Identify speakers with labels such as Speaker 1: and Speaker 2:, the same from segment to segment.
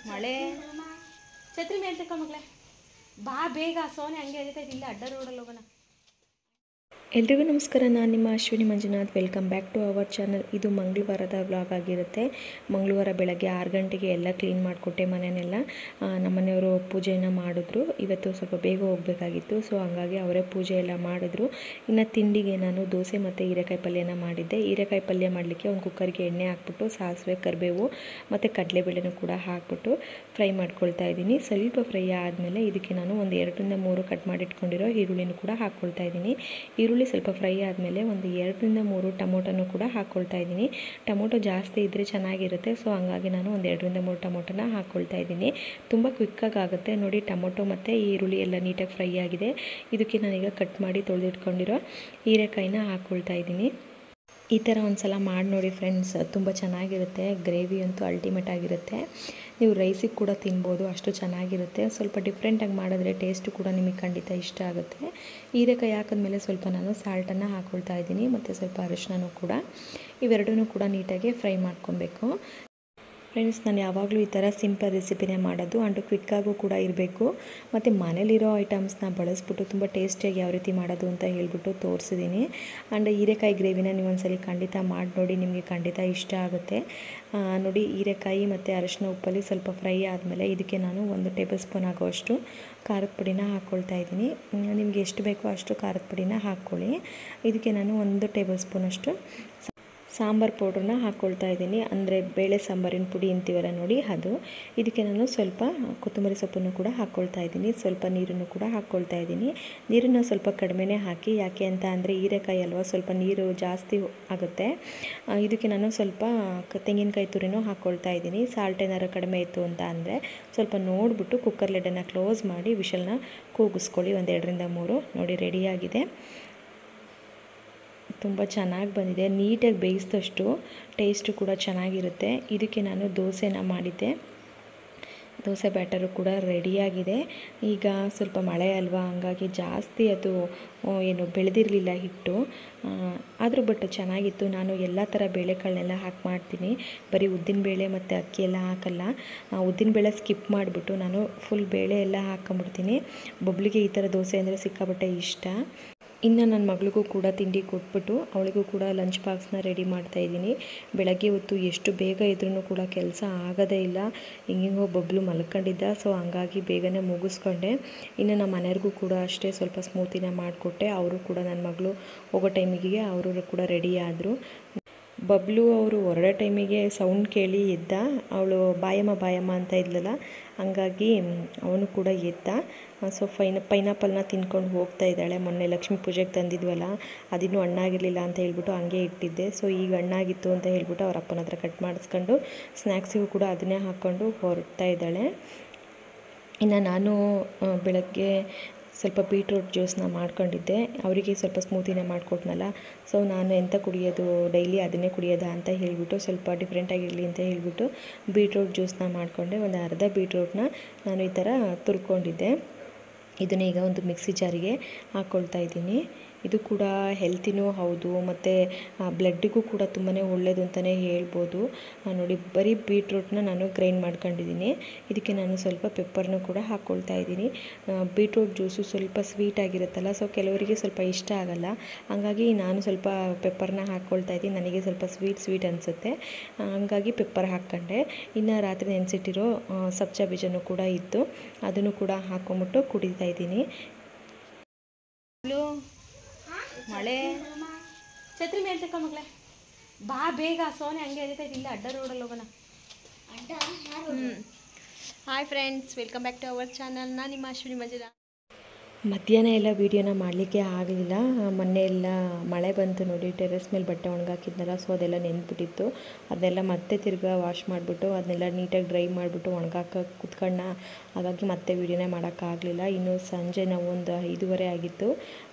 Speaker 1: ಮಳೆ ಛತ್ರಿ ಮೇಲೆ ತಕ್ಕ ಮಗಳೇ ಬಾ ಬೇಗ ಸೋನೆ ಹಂಗೆ ಎರಿತೈತಿ ಇಲ್ಲ ಅಡ್ಡ ರೋಡಲ್ಲಿ ಹೋಗೋಣ.
Speaker 2: ಎಲ್ರಿಗೂ ನಮಸ್ಕಾರ. ನಾನು ನಿಮ್ಮ Ashwini Manjunath. Welcome back to our channel. ಇದು ಮಂಗಳವಾರದ ವ್ಲಾಗ್ ಆಗಿರುತ್ತೆ. ಮಂಗಳವಾರ ಬೆಳಗ್ಗೆ 6 ಗಂಟೆಗೆ ಎಲ್ಲ ಕ್ಲೀನ್ ಮಾಡಿಕೊಟ್ಟೆ ಮನೆಯನ್ನೆಲ್ಲ. ನಮ್ಮನೆಯವರು ಪೂಜೆಯನ್ನು ಮಾಡಿದ್ರು. ಇವತ್ತು ಸ್ವಲ್ಪ ಬೇಗ ಹೋಗಬೇಕಾಗಿತ್ತು, ಸೊ ಹಂಗಾಗಿ ಅವರೇ ಪೂಜೆ ಎಲ್ಲ ಮಾಡಿದ್ರು. ಇನ್ನು ತಿಂಡಿಗೆ ನಾನು ದೋಸೆ ಮತ್ತು ಹೀರೆಕಾಯಿ ಪಲ್ಯನ ಮಾಡಿದ್ದೆ. ಹೀರೆಕಾಯಿ ಪಲ್ಯ ಮಾಡಲಿಕ್ಕೆ ಒಂದು ಕುಕ್ಕರ್ಗೆ ಎಣ್ಣೆ ಹಾಕ್ಬಿಟ್ಟು ಸಾಸಿವೆ, ಕರಿಬೇವು ಮತ್ತು ಕಡಲೆಬೇಳೆನೂ ಕೂಡ ಹಾಕ್ಬಿಟ್ಟು ಫ್ರೈ ಮಾಡ್ಕೊಳ್ತಾ ಇದ್ದೀನಿ. ಸ್ವಲ್ಪ ಫ್ರೈ ಆದಮೇಲೆ ಇದಕ್ಕೆ ನಾನು ಒಂದು 2ರಿಂದ 3 ಕಟ್ ಮಾಡಿ ಇಟ್ಕೊಂಡಿರೋ ಈರುಳ್ಳಿನೂ ಕೂಡ ಹಾಕ್ಕೊಳ್ತಾ ಇದ್ದೀನಿ. ಈರುಳ್ಳಿ ಸ್ವಲ್ಪ ಫ್ರೈ ಆದಮೇಲೆ ಒಂದು 2ರಿಂದ 3 ಟೊಮೊಟೊನೂ ಕೂಡ ಹಾಕ್ಕೊಳ್ತಾ ಇದ್ದೀನಿ. ಟೊಮೊಟೊ ಜಾಸ್ತಿ ಇದ್ದರೆ ಚೆನ್ನಾಗಿರುತ್ತೆ, ಸೊ ಹಂಗಾಗಿ ನಾನು ಒಂದು 2ರಿಂದ 3 ಟೊಮೊಟೊನ ಹಾಕ್ಕೊಳ್ತಾ ಇದ್ದೀನಿ. ತುಂಬ ಕ್ವಿಕ್ಕಾಗಿ ಆಗುತ್ತೆ ನೋಡಿ. ಟೊಮೊಟೊ ಮತ್ತು ಈರುಳ್ಳಿ ಎಲ್ಲ ನೀಟಾಗಿ ಫ್ರೈ ಆಗಿದೆ. ಇದಕ್ಕೆ ನಾನೀಗ ಕಟ್ ಮಾಡಿ ತೊಳೆದಿಟ್ಕೊಂಡಿರೋ ಹೀರೆಕಾಯಿನ ಹಾಕ್ಕೊಳ್ತಾ ಇದ್ದೀನಿ. ಈ ಥರ ಒಂದು ಸಲ ಮಾಡಿ ನೋಡಿ ಫ್ರೆಂಡ್ಸ್, ತುಂಬ ಚೆನ್ನಾಗಿರುತ್ತೆ. ಗ್ರೇವಿ ಅಂತೂ ಅಲ್ಟಿಮೇಟ್ ಆಗಿರುತ್ತೆ. ನೀವು ರೈಸಿಗೆ ಕೂಡ ತಿನ್ಬೋದು, ಅಷ್ಟು ಚೆನ್ನಾಗಿರುತ್ತೆ. ಸ್ವಲ್ಪ ಡಿಫ್ರೆಂಟಾಗಿ ಮಾಡಿದ್ರೆ ಟೇಸ್ಟು ಕೂಡ ನಿಮಗೆ ಖಂಡಿತ ಇಷ್ಟ ಆಗುತ್ತೆ. ಹೀರೆಕಾಯಿ ಹಾಕಿದ್ಮೇಲೆ ಸ್ವಲ್ಪ ನಾನು ಸಾಲ್ಟನ್ನು ಹಾಕ್ಕೊಳ್ತಾ ಇದ್ದೀನಿ ಮತ್ತು ಸ್ವಲ್ಪ ಅರಿಶಿನನೂ ಕೂಡ. ಇವೆರಡೂ ಕೂಡ ನೀಟಾಗಿ ಫ್ರೈ ಮಾಡ್ಕೊಬೇಕು. ಫ್ರೆಂಡ್ಸ್, ನಾನು ಯಾವಾಗಲೂ ಈ ಥರ ಸಿಂಪಲ್ ರೆಸಿಪಿನೇ ಮಾಡೋದು. ಆ್ಯಂಡ್ ಕ್ವಿಕ್ಕಾಗೂ ಕೂಡ ಇರಬೇಕು. ಮತ್ತು ಮನೇಲಿರೋ ಐಟಮ್ಸ್ನ ಬಳಸ್ಬಿಟ್ಟು ತುಂಬ ಟೇಸ್ಟಿಯಾಗಿ ಯಾವ ರೀತಿ ಮಾಡೋದು ಅಂತ ಹೇಳ್ಬಿಟ್ಟು ತೋರಿಸಿದ್ದೀನಿ. ಆ್ಯಂಡ್ ಹೀರೆಕಾಯಿ ಗ್ರೇವಿನ ನೀವು ಒಂದ್ಸಲ ಖಂಡಿತ ಮಾಡಿ ನೋಡಿ, ನಿಮಗೆ ಖಂಡಿತ ಇಷ್ಟ ಆಗುತ್ತೆ. ನೋಡಿ, ಹೀರೆಕಾಯಿ ಮತ್ತು ಅರಿಶಿನ ಉಪ್ಪಲ್ಲಿ ಸ್ವಲ್ಪ ಫ್ರೈ ಆದಮೇಲೆ ಇದಕ್ಕೆ ನಾನು 1 ಟೇಬಲ್ ಸ್ಪೂನ್ ಆಗುವಷ್ಟು ಖಾರದ ಪುಡಿನ ಹಾಕ್ಕೊಳ್ತಾ ಇದ್ದೀನಿ. ನಿಮಗೆ ಎಷ್ಟು ಬೇಕೋ ಅಷ್ಟು ಖಾರದ ಪುಡಿನ ಹಾಕ್ಕೊಳ್ಳಿ. ಇದಕ್ಕೆ ನಾನು 1 ಟೇಬಲ್ ಸ್ಪೂನಷ್ಟು ಸಾಂಬಾರು ಪೌಡ್ರನ್ನ ಹಾಕ್ಕೊಳ್ತಾ ಇದ್ದೀನಿ. ಅಂದರೆ ಬೇಳೆ ಸಾಂಬಾರಿನ ಪುಡಿ ಅಂತೀವಲ್ಲ ನೋಡಿ, ಅದು. ಇದಕ್ಕೆ ನಾನು ಸ್ವಲ್ಪ ಕೊತ್ತಂಬರಿ ಸೊಪ್ಪನ್ನು ಕೂಡ ಹಾಕ್ಕೊಳ್ತಾ ಇದ್ದೀನಿ. ಸ್ವಲ್ಪ ನೀರನ್ನು ಕೂಡ ಹಾಕ್ಕೊಳ್ತಾ ಇದ್ದೀನಿ. ನೀರನ್ನು ಸ್ವಲ್ಪ ಕಡಿಮೆನೇ ಹಾಕಿ, ಯಾಕೆ ಅಂತ ಅಂದರೆ ಹೀರೆಕಾಯಿ ಅಲ್ವಾ, ಸ್ವಲ್ಪ ನೀರು ಜಾಸ್ತಿ ಆಗುತ್ತೆ. ಇದಕ್ಕೆ ನಾನು ಸ್ವಲ್ಪ ತೆಂಗಿನಕಾಯಿ ತುರಿನೂ ಹಾಕ್ಕೊಳ್ತಾ ಇದ್ದೀನಿ. ಸಾಲ್ಟ್ ಏನಾರು ಕಡಿಮೆ ಇತ್ತು ಅಂತ ಅಂದರೆ ಸ್ವಲ್ಪ ನೋಡಿಬಿಟ್ಟು ಕುಕ್ಕರ್ ಲಿಡ್ಡನ್ನು ಕ್ಲೋಸ್ ಮಾಡಿ ವಿಷಲ್ನ ಕೂಗಿಸ್ಕೊಳ್ಳಿ. 1 2ರಿಂದ 3. ನೋಡಿ, ರೆಡಿಯಾಗಿದೆ. ತುಂಬ ಚೆನ್ನಾಗಿ ಬಂದಿದೆ. ನೀಟಾಗಿ ಬೇಯಿಸಿದಷ್ಟು ಟೇಸ್ಟು ಕೂಡ ಚೆನ್ನಾಗಿರುತ್ತೆ. ಇದಕ್ಕೆ ನಾನು ದೋಸೆನ ಮಾಡಿದ್ದೆ. ದೋಸೆ ಬ್ಯಾಟರು ಕೂಡ ರೆಡಿಯಾಗಿದೆ. ಈಗ ಸ್ವಲ್ಪ ಮಳೆ ಅಲ್ವಾ, ಹಂಗಾಗಿ ಜಾಸ್ತಿ ಅದು ಏನು ಬೆಳೆದಿರಲಿಲ್ಲ ಹಿಟ್ಟು. ಆದರೂ ಬಟ್ ಚೆನ್ನಾಗಿತ್ತು. ನಾನು ಎಲ್ಲ ಥರ ಬೇಳೆಗಳನ್ನೆಲ್ಲ ಹಾಕಿ ಮಾಡ್ತೀನಿ, ಬರೀ ಉದ್ದಿನಬೇಳೆ ಮತ್ತು ಅಕ್ಕಿ ಎಲ್ಲ ಹಾಕಲ್ಲ. ಉದ್ದಿನಬೇಳೆ ಸ್ಕಿಪ್ ಮಾಡಿಬಿಟ್ಟು ನಾನು ಫುಲ್ ಬೇಳೆ ಎಲ್ಲ ಹಾಕ್ಕೊಂಬಿಡ್ತೀನಿ. ಬೊಬ್ಳಿಗೆ ಈ ಥರ ದೋಸೆ ಅಂದರೆ ಸಿಕ್ಕಾಪಟ್ಟೆ ಇಷ್ಟ. ಇನ್ನು ನನ್ನ ಮಗಳಿಗೂ ಕೂಡ ತಿಂಡಿ ಕೊಟ್ಬಿಟ್ಟು ಅವಳಿಗೂ ಕೂಡ ಲಂಚ್ ಬಾಕ್ಸ್ನ ರೆಡಿ ಮಾಡ್ತಾಯಿದ್ದೀನಿ. ಬೆಳಗ್ಗೆ ಹೊತ್ತು ಎಷ್ಟು ಬೇಗ ಇದ್ರೂ ಕೂಡ ಕೆಲಸ ಆಗೋದೇ ಇಲ್ಲ. ಹಿಂಗಿಂಗೋ ಬಬ್ಲು ಮಲ್ಕೊಂಡಿದ್ದ, ಸೊ ಹಂಗಾಗಿ ಬೇಗನೆ ಮುಗಿಸ್ಕೊಂಡೆ. ಇನ್ನು ನಮ್ಮ ಮನೆಯವ್ರಿಗೂ ಕೂಡ ಅಷ್ಟೇ ಸ್ವಲ್ಪ ಸ್ಮೂತಿನ ಮಾಡಿಕೊಟ್ಟೆ. ಅವರು ಕೂಡ ನನ್ನ ಮಗಳು ಹೋಗೋ ಟೈಮಿಗೆ ಅವರು ಕೂಡ ರೆಡಿ ಆದರು. ಬಬ್ಲು ಅವರು ಹೊರಡೋ ಟೈಮಿಗೆ ಸೌಂಡ್ ಕೇಳಿ ಎದ್ದ. ಅವಳು ಬಾಯಮ್ಮ ಅಂತ ಇದ್ಲಲ್ಲ, ಹಂಗಾಗಿ ಅವನು ಕೂಡ ಎದ್ದ. ಸೊ ಪೈನಾಪಲ್ನ ತಿನ್ಕೊಂಡು ಹೋಗ್ತಾ ಇದ್ದಾಳೆ. ಮೊನ್ನೆ ಲಕ್ಷ್ಮೀ ಪೂಜೆಗೆ ತಂದಿದ್ವಲ್ಲ, ಅದಿನ್ನೂ ಹಣ್ಣಾಗಿರಲಿಲ್ಲ ಅಂತ ಹೇಳ್ಬಿಟ್ಟು ಹಂಗೆ ಇಟ್ಟಿದ್ದೆ. ಸೊ ಈಗ ಹಣ್ಣಾಗಿತ್ತು ಅಂತ ಹೇಳ್ಬಿಟ್ಟು ಅವ್ರ ಅಪ್ಪನ ಹತ್ರ ಕಟ್ ಮಾಡಿಸ್ಕೊಂಡು ಸ್ನ್ಯಾಕ್ಸಿಗೂ ಕೂಡ ಅದನ್ನೇ ಹಾಕ್ಕೊಂಡು ಹೊರಡ್ತಾ ಇದ್ದಾಳೆ. ಇನ್ನು ನಾನು ಬೆಳಗ್ಗೆ ಸ್ವಲ್ಪ ಬೀಟ್ರೂಟ್ ಜ್ಯೂಸನ್ನ ಮಾಡ್ಕೊಂಡಿದ್ದೆ. ಅವರಿಗೆ ಸ್ವಲ್ಪ ಸ್ಮೂತಿನೇ ಮಾಡಿಕೊಟ್ನಲ್ಲ, ಸೊ ನಾನು ಎಂತ ಕುಡಿಯೋದು, ಡೈಲಿ ಅದನ್ನೇ ಕುಡಿಯೋದಾ ಅಂತ ಹೇಳಿಬಿಟ್ಟು ಸ್ವಲ್ಪ ಡಿಫ್ರೆಂಟಾಗಿರಲಿ ಅಂತ ಹೇಳಿಬಿಟ್ಟು ಬೀಟ್ರೂಟ್ ಜ್ಯೂಸನ್ನ ಮಾಡಿಕೊಂಡೆ. ಒಂದು ಅರ್ಧ ಬೀಟ್ರೂಟ್ನ ನಾನು ಈ ಥರ ತುರ್ಕೊಂಡಿದ್ದೆ. ಇದನ್ನ ಈಗ ಒಂದು ಮಿಕ್ಸಿ ಜಾರಿಗೆ ಹಾಕ್ಕೊಳ್ತಾ ಇದ್ದೀನಿ. ಇದು ಕೂಡ ಹೆಲ್ತಿನೂ ಹೌದು ಮತ್ತು ಬ್ಲಡ್ಡಿಗೂ ಕೂಡ ತುಂಬಾ ಒಳ್ಳೆಯದು ಅಂತಲೇ ಹೇಳ್ಬೋದು. ನೋಡಿ, ಬರೀ ಬೀಟ್ರೂಟ್ನ ನಾನು ಗ್ರೈಂಡ್ ಮಾಡ್ಕೊಂಡಿದ್ದೀನಿ. ಇದಕ್ಕೆ ನಾನು ಸ್ವಲ್ಪ ಪೆಪ್ಪರ್ನೂ ಕೂಡ ಹಾಕ್ಕೊಳ್ತಾ ಇದ್ದೀನಿ. ಬೀಟ್ರೂಟ್ ಜ್ಯೂಸು ಸ್ವಲ್ಪ ಸ್ವೀಟಾಗಿರುತ್ತಲ್ಲ, ಸೊ ಕೆಲವರಿಗೆ ಸ್ವಲ್ಪ ಇಷ್ಟ ಆಗಲ್ಲ, ಹಾಗಾಗಿ ನಾನು ಸ್ವಲ್ಪ ಪೆಪ್ಪರ್ನ ಹಾಕ್ಕೊಳ್ತಾ ಇದ್ದೀನಿ. ನನಗೆ ಸ್ವಲ್ಪ ಸ್ವೀಟ್ ಅನಿಸುತ್ತೆ, ಹಂಗಾಗಿ ಪೆಪ್ಪರ್ ಹಾಕ್ಕೊಂಡೆ. ಇನ್ನು ರಾತ್ರಿ ನೆನೆಸಿಟ್ಟಿರೋ ಸಬ್ಜಾ ಬೀಜನೂ ಕೂಡ ಇತ್ತು, ಅದನ್ನು ಕೂಡ ಹಾಕ್ಕೊಂಬಿಟ್ಟು ಕುಡಿತಾ ಇದ್ದೀನಿ.
Speaker 1: ಮಳೆ ಛತ್ರಿ ಮೇಲೆ ತಕ್ಕ ಮಗಳೇ ಬಾ ಬೇಗ ಸೋನೆ ಹಂಗೆ ಎರಿತೈತಿ ಇಲ್ಲ ಅಡ್ಡ ರೋಡಲ್ಲಿ ಹೋಗೋಣ. Hi friends, welcome back to our channel. ನಾನು ನಿಮ್ಮ ಅಶ್ವಿನಿ ಮಂಜುನಾಥ್.
Speaker 2: ಮಧ್ಯಾಹ್ನ ಎಲ್ಲ ವೀಡಿಯೋನ ಮಾಡಲಿಕ್ಕೆ ಆಗಲಿಲ್ಲ. ಮೊನ್ನೆ ಎಲ್ಲ ಮಳೆ ಬಂತು ನೋಡಿ, ಟೆರೆಸ್ ಮೇಲೆ ಬಟ್ಟೆ ಒಣಗಾಕಿದ್ನಲ್ಲ, ಸೊ ಅದೆಲ್ಲ ನೆನ್ಬಿಟ್ಟಿತ್ತು. ಅದನ್ನೆಲ್ಲ ಮತ್ತೆ ತಿರ್ಗಾ ವಾಶ್ ಮಾಡಿಬಿಟ್ಟು ಅದನ್ನೆಲ್ಲ ನೀಟಾಗಿ ಡ್ರೈ ಮಾಡಿಬಿಟ್ಟು ಒಣಗಾಕ ಕುತ್ಕೊಂಡ, ಹಾಗಾಗಿ ಮತ್ತೆ ವೀಡಿಯೋನೇ ಮಾಡೋಕ್ಕಾಗಲಿಲ್ಲ. ಇನ್ನು ಸಂಜೆ ನಾವು ಒಂದು 5:15 ಆಗಿತ್ತು.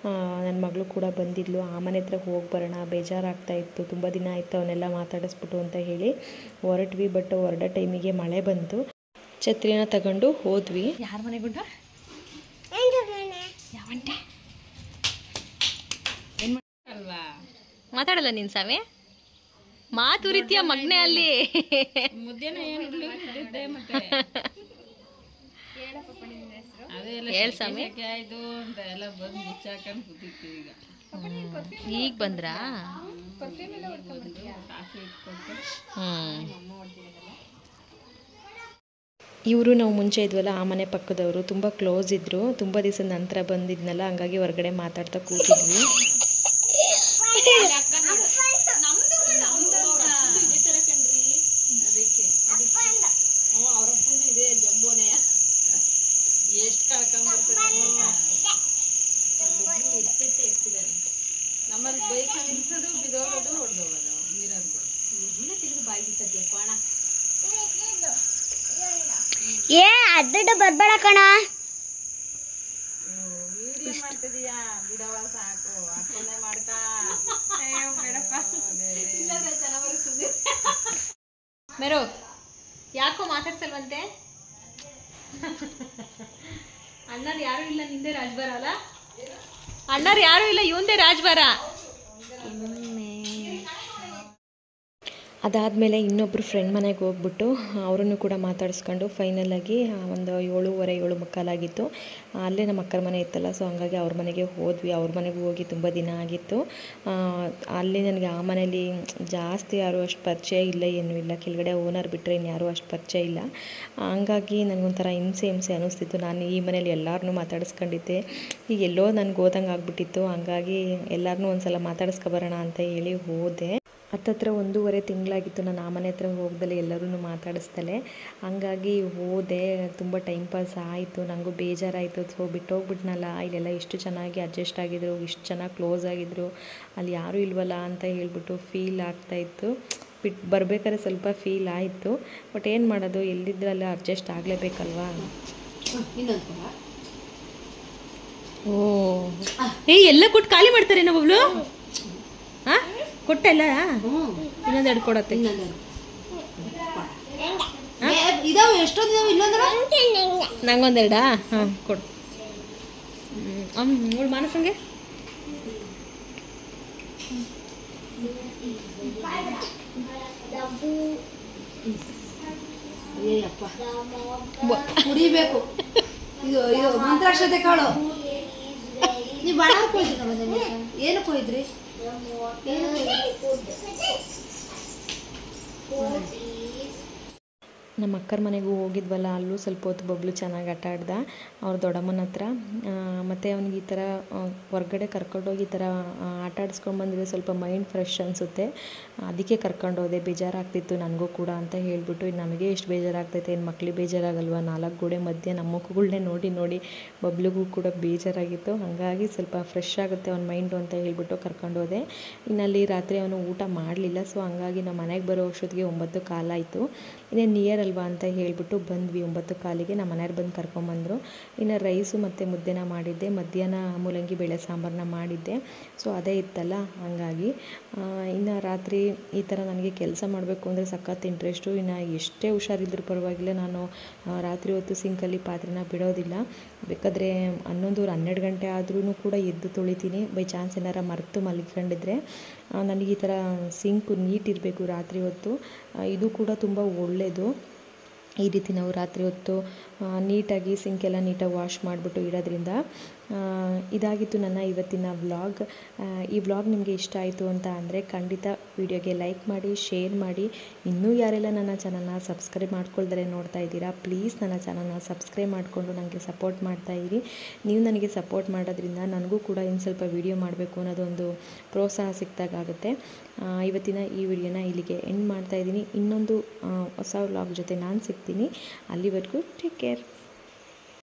Speaker 2: ನನ್ನ ಮಗಳು ಕೂಡ ಬಂದಿದ್ಲು. ಆ ಮನೆ ಹತ್ರ ಹೋಗಿ ಬರೋಣ, ಬೇಜಾರಾಗ್ತಾಯಿತ್ತು, ತುಂಬ ದಿನ ಆಯಿತು ಅವನ್ನೆಲ್ಲ ಮಾತಾಡಿಸ್ಬಿಟ್ಟು ಅಂತ ಹೇಳಿ ಹೊರಟ್ವಿ. ಬಟ್ ಹೊರಡೋ ಟೈಮಿಗೆ ಮಳೆ ಬಂತು. ಛತ್ರಿನ ತಗೊಂಡು ಹೋದ್ವಿ.
Speaker 1: ಯಾರ ಮನೆ ಗುಡ್ಡ ಯಾವಂಟೆ ಅಲ್ವಾ ಮಾತಾಡಲ್ಲ ನೀನು ಸಾವೆ. ಮಾತುರಿತಿಯ ಮಗ್ನೆ ಅಲ್ಲಿ ಹೇಳ್ ಸ್ವಾಮಿ. ಈಗ ಬಂದ್ರಾ?
Speaker 2: ಇವರು ನಾವು ಮುಂಚೆ ಇದ್ವಲ್ಲ ಆ ಮನೆ ಪಕ್ಕದವರು, ತುಂಬ ಕ್ಲೋಸ್ ಇದ್ದರು. ತುಂಬ ದಿವಸದ ನಂತರ ಬಂದಿದ್ನಲ್ಲ, ಹಂಗಾಗಿ ಹೊರಗಡೆ ಮಾತಾಡ್ತಾ ಕೂತಿದ್ವಿ.
Speaker 3: ಎಷ್ಟು ಕಳ್ಕೊಂಡ್ಬರ್ತಾರೆ ನಮ್ಮಲ್ಲಿ ಬೈಕ್ ನಿಲ್ಸೋದು ಬಿದೋಗೋದು ಹೊಡೆದೋಗೋದು ನೀರದ್ದು ಎಲ್ಲ ತಿರುಗಿ ಬಾಯ್ದಿತ್ತದ್ಯ ಕೋಣ
Speaker 4: ಏ ಅಡ್ಡ ಬರ್ಬೇಡ ಕಣ.
Speaker 3: ವಿಡಿಯೋ ಮಾಡ್ತಿದೀಯಾ? ಬಿಡವ ಸಾಕು, ಹಾಕೊಂಡೆ ಮಾಡ್ತಾ
Speaker 1: ಮೇರು ಯಾಕೋ ಮಾತಾಡ್ಸಲ್ವಂತೆ? ಅಣ್ಣರು ಯಾರು ಇಲ್ಲ, ನಿಂದೆ ರಾಜ್ಬಾರ ಅಲ್ಲ? ಅಣ್ಣರು ಯಾರು ಇಲ್ಲ, ಇವಂದೇ ರಾಜ್ಬಾರ.
Speaker 2: ಅದಾದಮೇಲೆ ಇನ್ನೊಬ್ಬರು ಫ್ರೆಂಡ್ ಮನೆಗೆ ಹೋಗ್ಬಿಟ್ಟು ಅವರನ್ನು ಕೂಡ ಮಾತಾಡಿಸ್ಕೊಂಡು ಫೈನಲಾಗಿ ಒಂದು 7:30 ಆಗಿತ್ತು. ಅಲ್ಲೇ ನಮ್ಮ ಅಕ್ಕರ ಮನೆ ಇತ್ತಲ್ಲ, ಸೊ ಹಂಗಾಗಿ ಅವ್ರ ಮನೆಗೆ ಹೋದ್ವಿ. ಅವ್ರ ಮನೆಗೆ ಹೋಗಿ ತುಂಬ ದಿನ ಆಗಿತ್ತು. ಅಲ್ಲಿ ನನಗೆ ಆ ಮನೇಲಿ ಜಾಸ್ತಿ ಯಾರೂ ಅಷ್ಟು ಪರಿಚಯ ಇಲ್ಲ, ಏನೂ ಇಲ್ಲ. ಕೆಳಗಡೆ ಓನರ್ ಬಿಟ್ಟರೆ ಇನ್ಯಾರೂ ಅಷ್ಟು ಪರಿಚಯ ಇಲ್ಲ. ಹಂಗಾಗಿ ನನಗೊಂಥರ ಹಿಂಸೆ ಅನ್ನಿಸ್ತಿತ್ತು. ನಾನು ಈ ಮನೇಲಿ ಎಲ್ಲರನ್ನೂ ಮಾತಾಡಿಸ್ಕೊಂಡಿದ್ದೆ. ಈಗ ಎಲ್ಲೋ ನನಗೆ ಹೋದಂಗೆ ಆಗ್ಬಿಟ್ಟಿತ್ತು. ಹಂಗಾಗಿ ಎಲ್ಲರನ್ನೂ ಒಂದು ಸಲ ಮಾತಾಡಿಸ್ಕೊಬರೋಣ ಅಂತ ಹೇಳಿ ಹೋದೆ. ಹತ್ತತ್ರ 1.5 ತಿಂಗಳಾಗಿತ್ತು ನಾನು ಆ ಮನೆ ಹತ್ರ ಹೋಗ್ದಲೆ ಎಲ್ಲರೂ ಮಾತಾಡಿಸ್ದಲೆ. ಹಂಗಾಗಿ ಹೋದೆ. ತುಂಬ ಟೈಮ್ ಪಾಸ್ ಆಯಿತು, ನನಗೂ ಬೇಜಾರಾಯಿತು. ಸೊ ಬಿಟ್ಟೋಗ್ಬಿಟ್ನಲ್ಲ, ಇಲ್ಲೆಲ್ಲ ಎಷ್ಟು ಚೆನ್ನಾಗಿ ಅಡ್ಜಸ್ಟ್ ಆಗಿದ್ರು, ಇಷ್ಟು ಚೆನ್ನಾಗಿ ಕ್ಲೋಸ್ ಆಗಿದ್ರು, ಅಲ್ಲಿ ಯಾರೂ ಇಲ್ವಲ್ಲ ಅಂತ ಹೇಳ್ಬಿಟ್ಟು ಫೀಲ್ ಆಗ್ತಾಯಿತ್ತು. ಬರಬೇಕಾದ್ರೆ ಸ್ವಲ್ಪ ಫೀಲ್ ಆಯಿತು. ಬಟ್ ಏನು ಮಾಡೋದು, ಎಲ್ಲಿದ್ರಲ್ಲ ಅಡ್ಜಸ್ಟ್ ಆಗಲೇಬೇಕಲ್ವಾ.
Speaker 1: ಓ ಎಲ್ಲ ಕೊಟ್ಟು ಖಾಲಿ ಮಾಡ್ತಾರೆ ನಾವೊಬ್ಳು. ಹಾಂ ಕೊಟ್ಟೆಲ್ಲ ಇನ್ನೊಂದೆರಡು ಕೊಡತ್ತೆ.
Speaker 3: ಇದಾವೆ ಎಷ್ಟೊಂದು ಇನ್ನೊಂದು
Speaker 1: ನಂಗೊಂದೆರಡಾ? ಹಾಂ ಕೊಡು. ನೋಡು ಮಾನಸಂಗೆ
Speaker 3: ಕುಡಿಬೇಕು. ಇದು ಇದು ಮಂತ್ರಾಕ್ಷತೆ ಕಾಳು. ನೀವು ಬಾಳ ಕೊಯ್ದ್ರಿ, ಏನು ಕೊಯ್ದ್ರಿ?
Speaker 2: ನಮ್ಮ ಅಕ್ಕರ ಮನೆಗೂ ಹೋಗಿದ್ವಲ್ಲ, ಅಲ್ಲೂ ಸ್ವಲ್ಪ ಹೊತ್ತು ಬಬ್ಲು ಚೆನ್ನಾಗಿ ಆಟ ಆಡ್ದ ಅವ್ರ ದೊಡ್ಡಮ್ಮನ ಹತ್ರ. ಮತ್ತು ಅವ್ನಿಗೆ ಈ ಥರ ಹೊರ್ಗಡೆ ಕರ್ಕೊಂಡೋಗಿ ಈ ಥರ ಆಟ ಆಡಿಸ್ಕೊಂಡು ಬಂದರೆ ಸ್ವಲ್ಪ ಮೈಂಡ್ ಫ್ರೆಶ್ ಅನಿಸುತ್ತೆ. ಅದಕ್ಕೆ ಕರ್ಕೊಂಡೋದೆ. ಬೇಜಾರಾಗ್ತಿತ್ತು ನನಗೂ ಕೂಡ ಅಂತ ಹೇಳಿಬಿಟ್ಟು. ನಮಗೆ ಎಷ್ಟು ಬೇಜಾರಾಗ್ತೈತೆ, ಇನ್ನು ಮಕ್ಳಿಗೆ ಬೇಜಾರಾಗಲ್ವ? 4 ಗೋಡೆ ಮಧ್ಯೆ ನಮ್ಮ ಮುಖಗಳನ್ನೇ ನೋಡಿ ನೋಡಿ ಬಬ್ಲಿಗೂ ಕೂಡ ಬೇಜಾರಾಗಿತ್ತು. ಹಾಗಾಗಿ ಸ್ವಲ್ಪ ಫ್ರೆಶ್ ಆಗುತ್ತೆ ಅವ್ನ ಮೈಂಡು ಅಂತ ಹೇಳ್ಬಿಟ್ಟು ಕರ್ಕೊಂಡೋದೆ. ಇನ್ನಲ್ಲಿ ರಾತ್ರಿ ಅವನು ಊಟ ಮಾಡಲಿಲ್ಲ. ಸೊ ಹಂಗಾಗಿ ನಮ್ಮ ಮನೆಗೆ ಬರೋ ಅಷ್ಟೊತ್ತಿಗೆ 9:15 ಆಯಿತು. ಇನ್ನೇನು ನಿಯರ್ ಅಲ್ವಾ ಅಂತ ಹೇಳಿಬಿಟ್ಟು ಬಂದ್ವಿ. 9:15ಗೆ ನಮ್ಮ ಮನೆಯವ್ರು ಬಂದು ಕರ್ಕೊಂಬಂದರು. ಇನ್ನು ರೈಸು ಮತ್ತು ಮುದ್ದೆನ ಮಾಡಿದ್ದೆ. ಮಧ್ಯಾಹ್ನ ಮೂಲಂಗಿ ಬೇಳೆ ಸಾಂಬಾರನ್ನ ಮಾಡಿದ್ದೆ. ಸೊ ಅದೇ ಇತ್ತಲ್ಲ, ಹಾಗಾಗಿ ಇನ್ನು ರಾತ್ರಿ ಈ ಥರ ನನಗೆ ಕೆಲಸ ಮಾಡಬೇಕು ಅಂದರೆ ಸಖತ್ ಇಂಟ್ರೆಸ್ಟು. ಇನ್ನು ಎಷ್ಟೇ ಹುಷಾರಿದ್ರೂ ಪರವಾಗಿಲ್ಲ, ನಾನು ರಾತ್ರಿ ಹೊತ್ತು ಸಿಂಕಲ್ಲಿ ಪಾತ್ರೆನ ಬಿಡೋದಿಲ್ಲ. ಬೇಕಾದರೆ 11-12 ಗಂಟೆ ಆದ್ರೂ ಕೂಡ ಎದ್ದು ತೊಳಿತೀನಿ. ಬೈ ಚಾನ್ಸ್ ಏನಾರ ಮರೆತು ಮಲ್ಕೊಂಡಿದ್ರೆ ನನಗೆ ಈ ಥರ ಸಿಂಕು ನೀಟ್ ಇರಬೇಕು ರಾತ್ರಿ ಹೊತ್ತು. ಇದು ಕೂಡ ತುಂಬ ಒಳ್ಳೆಯದು. ಈ ರೀತಿ ನಾವು ರಾತ್ರಿ ಹೊತ್ತು ನೀಟಾಗಿ ಸಿಂಕೆಲ್ಲ ನೀಟಾಗಿ ವಾಶ್ ಮಾಡಿಬಿಟ್ಟು ಇಡೋದ್ರಿಂದ. ಇದಾಗಿತ್ತು ನನ್ನ ಇವತ್ತಿನ ವ್ಲಾಗ್. ಈ ವ್ಲಾಗ್ ನಿಮಗೆ ಇಷ್ಟ ಆಯಿತು ಅಂತ ಅಂದರೆ ಖಂಡಿತ ವಿಡಿಯೋಗೆ ಲೈಕ್ ಮಾಡಿ, ಶೇರ್ ಮಾಡಿ. ಇನ್ನೂ ಯಾರೆಲ್ಲ ನನ್ನ ಚಾನಲ್ನ ಸಬ್ಸ್ಕ್ರೈಬ್ ಮಾಡ್ಕೊಳ್ದರೆ ನೋಡ್ತಾ ಇದ್ದೀರಾ, ಪ್ಲೀಸ್ ನನ್ನ ಚಾನಲ್ನ ಸಬ್ಸ್ಕ್ರೈಬ್ ಮಾಡಿಕೊಂಡು ನನಗೆ ಸಪೋರ್ಟ್ ಮಾಡ್ತಾಯಿರಿ. ನೀವು ನನಗೆ ಸಪೋರ್ಟ್ ಮಾಡೋದ್ರಿಂದ ನನಗೂ ಕೂಡ ಇನ್ನು ಸ್ವಲ್ಪ ವಿಡಿಯೋ ಮಾಡಬೇಕು ಅನ್ನೋದೊಂದು ಪ್ರೋತ್ಸಾಹ ಸಿಕ್ತಾಗುತ್ತೆ. ಇವತ್ತಿನ ಈ ವಿಡಿಯೋನ ಇಲ್ಲಿಗೆ ಎಂಡ್ ಮಾಡ್ತಾಯಿದ್ದೀನಿ. ಇನ್ನೊಂದು ಹೊಸ ವ್ಲಾಗ್ ಜೊತೆ ನಾನು ಸಿಗ್ತೀನಿ. ಅಲ್ಲಿವರೆಗೂ ಟೇಕ್ ಕೇರ್.